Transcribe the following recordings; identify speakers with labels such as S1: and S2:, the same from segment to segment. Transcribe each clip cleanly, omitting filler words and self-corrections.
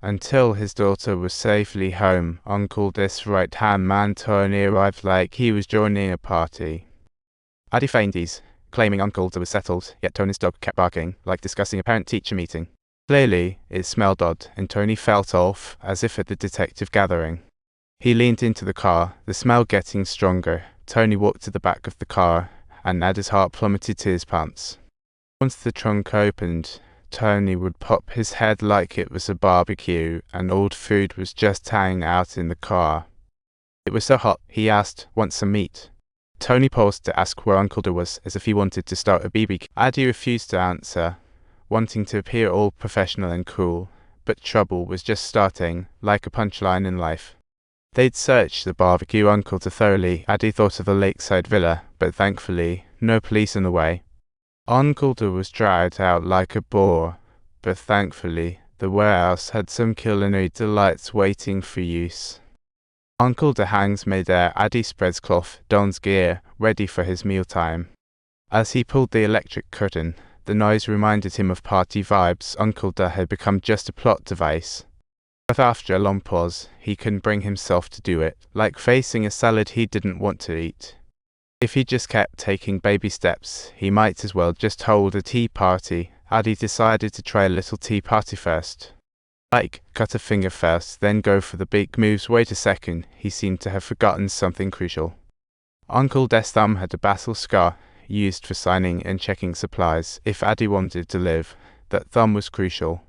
S1: Until his daughter was safely home, Uncle Des' right-hand man Tony arrived like he was joining a party. Addy feigned ease, claiming Uncle Des was settled, yet Tony's dog kept barking, like discussing a parent-teacher meeting. Clearly, it smelled odd, and Tony felt off, as if at the detective gathering. He leaned into the car, the smell getting stronger. Tony walked to the back of the car, and Addy's heart plummeted to his pants. Once the trunk opened, Tony would pop his head like it was a barbecue, and old food was just hanging out in the car. It was so hot, he asked, "Want some meat?" Tony paused to ask where Uncle Des was, as if he wanted to start a BBQ. Addy refused to answer, wanting to appear all professional and cool, but trouble was just starting, like a punchline in life. They'd searched the barbecue Uncle Des thoroughly. Addy thought of the lakeside villa, but thankfully, no police in the way. Uncle Des was dragged out like a boar, but thankfully, the warehouse had some culinary delights waiting for use. Uncle Des hangs midair. Addy spreads cloth, dons gear, ready for his mealtime. As he pulled the electric curtain, the noise reminded him of party vibes. Uncle Des had become just a plot device. But after a long pause, he couldn't bring himself to do it, like facing a salad he didn't want to eat. If he just kept taking baby steps, he might as well just hold a tea party. Addy decided to try a little tea party first. Like, cut a finger first, then go for the big moves. Wait a second, he seemed to have forgotten something crucial. Uncle Des' thumb had a battle scar, used for signing and checking supplies. If Addy wanted to live, that thumb was crucial.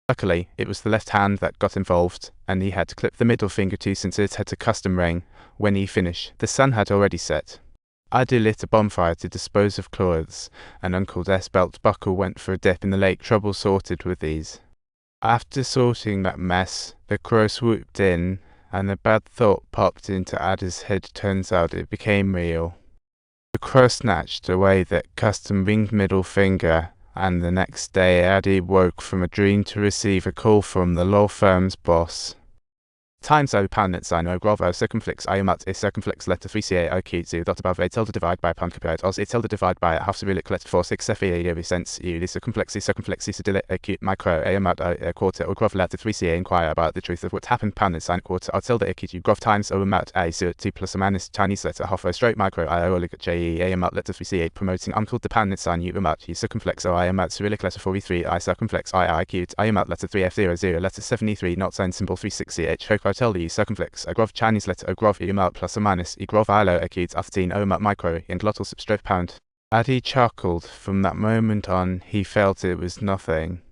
S1: Luckily, it was the left hand that got involved, and he had to clip the middle finger too since it had a custom ring. When he finished, the sun had already set. Addy lit a bonfire to dispose of clothes, and Uncle Des' belt buckle went for a dip in the lake. Trouble sorted with ease. After sorting that mess, the crow swooped in, and a bad thought popped into Addy's head. Turns out it became real. The crow snatched away that custom ringed middle finger, and the next day Addy woke from a dream to receive a call from the law firm's boss. Times O planet Sino Grovo circumflex Iomat is circumflex letter 3ca oq dot above a tilde divide by pan compared os a tilde divide by a half cyrillic letter 4 6 fe sense u the circumflexy acute micro Iomat a quarter or grov letter 3ca inquire about the truth of what happened planet Sino quarter or tilde acute u grov times O amount a sur 2 plus a minus Chinese letter half o stroke micro iolic je Iomat letter 3ca promoting Uncle Des planet Sino u amount u circumflex o Iomat cyrillic letter 43 I circumflex I acute Iomat letter 3f00 letter 73 not sign symbol 36ch I tell you circumflex a grov Chinese letter a grov emat plus or minus e grov ilo acute 15 omat micro in glottal substroke pound. Addy chuckled. From that moment on, he felt it was nothing.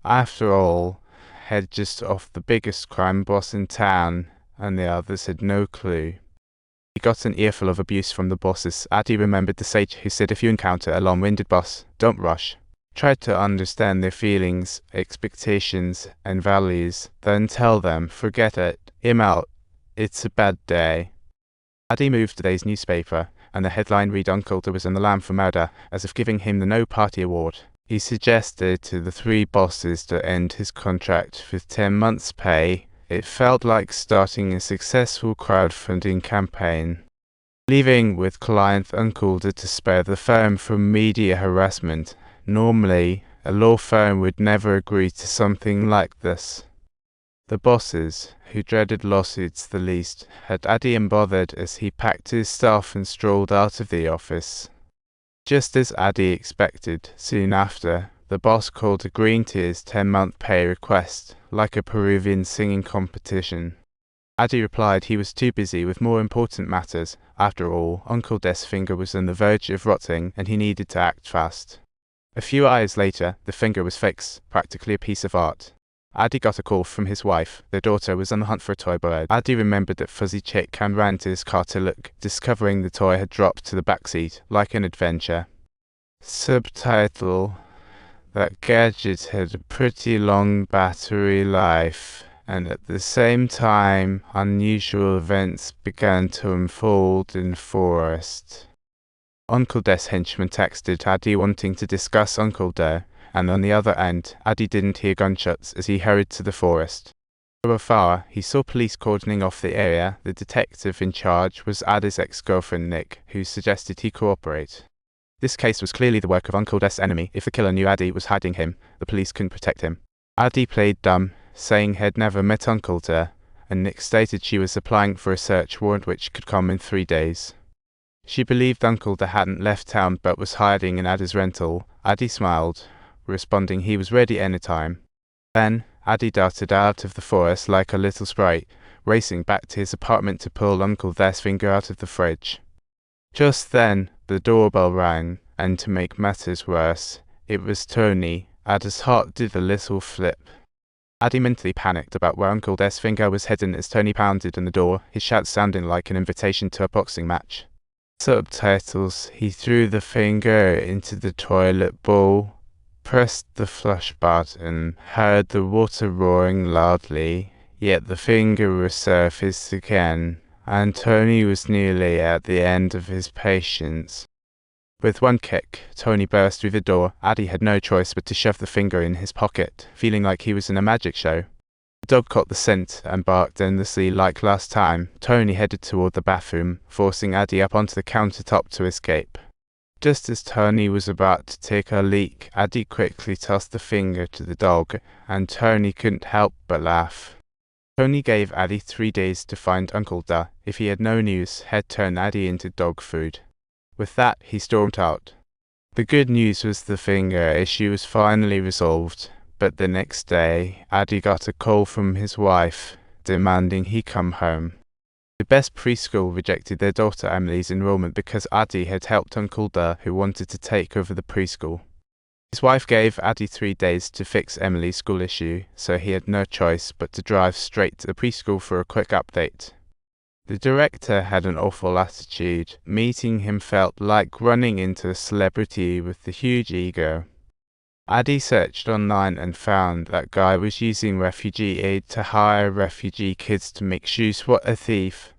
S1: After all, head just off the biggest crime boss in town, and the others had no clue. He got an earful of abuse from the bosses. Addy remembered the sage who said if you encounter a long-winded boss, don't rush. Try to understand their feelings, expectations, and values, then tell them, forget it, I'm out, it's a bad day. Addy moved today's newspaper, and the headline read Uncle Des was on the lam for murder, as if giving him the No Party Award. He suggested to the three bosses to end his contract with 10 months' pay. It felt like starting a successful crowdfunding campaign. Leaving with client Uncle Des to spare the firm from media harassment. Normally, a law firm would never agree to something like this. The bosses, who dreaded lawsuits the least, had Addy unbothered as he packed his stuff and strolled out of the office. Just as Addy expected, soon after, the boss called agreeing to his 10-month pay request, like a Peruvian singing competition. Addy replied he was too busy with more important matters. After all, Uncle Des' finger was on the verge of rotting, and he needed to act fast. A few hours later, the finger was fixed, practically a piece of art. Addy got a call from his wife. Their daughter was on the hunt for a toy bird. Addy remembered that Fuzzy Chick and ran to his car to look, discovering the toy had dropped to the backseat, like an adventure. Subtitle: that gadget had a pretty long battery life, and at the same time, unusual events began to unfold in forest. Uncle Des' henchman texted Addy wanting to discuss Uncle Des, and on the other end, Addy didn't hear gunshots as he hurried to the forest. From afar, he saw police cordoning off the area. The detective in charge was Addy's ex-girlfriend Nick, who suggested he cooperate. This case was clearly the work of Uncle Des' enemy. If the killer knew Addy was hiding him, the police couldn't protect him. Addy played dumb, saying he'd never met Uncle Der, and Nick stated she was applying for a search warrant which could come in 3 days. She believed Uncle Der hadn't left town but was hiding in Addie's rental. Addie smiled, responding he was ready anytime. Then, Addie darted out of the forest like a little sprite, racing back to his apartment to pull Uncle Der's finger out of the fridge. Just then, the doorbell rang, and to make matters worse, it was Tony. Addie's heart did a little flip. Addie mentally panicked about where Uncle Der's finger was hidden as Tony pounded on the door, his shout sounding like an invitation to a boxing match. Subtitles: he threw the finger into the toilet bowl, pressed the flush button, heard the water roaring loudly, yet the finger resurfaced again, and Tony was nearly at the end of his patience. With one kick, Tony burst through the door. Addie had no choice but to shove the finger in his pocket, feeling like he was in a magic show. The dog caught the scent and barked endlessly like last time. Tony headed toward the bathroom, forcing Addie up onto the countertop to escape. Just as Tony was about to take a leak, Addie quickly tossed the finger to the dog, and Tony couldn't help but laugh. Tony gave Addie 3 days to find Uncle Der. If he had no news, he'd turn Addie into dog food. With that, he stormed out. The good news was the finger issue was finally resolved, but the next day, Addie got a call from his wife, demanding he come home. The best preschool rejected their daughter Emily's enrollment because Addie had helped Uncle Der, who wanted to take over the preschool. His wife gave Addie 3 days to fix Emily's school issue, so he had no choice but to drive straight to the preschool for a quick update. The director had an awful attitude. Meeting him felt like running into a celebrity with a huge ego. Addie searched online and found that guy was using refugee aid to hire refugee kids to make shoes. What a thief.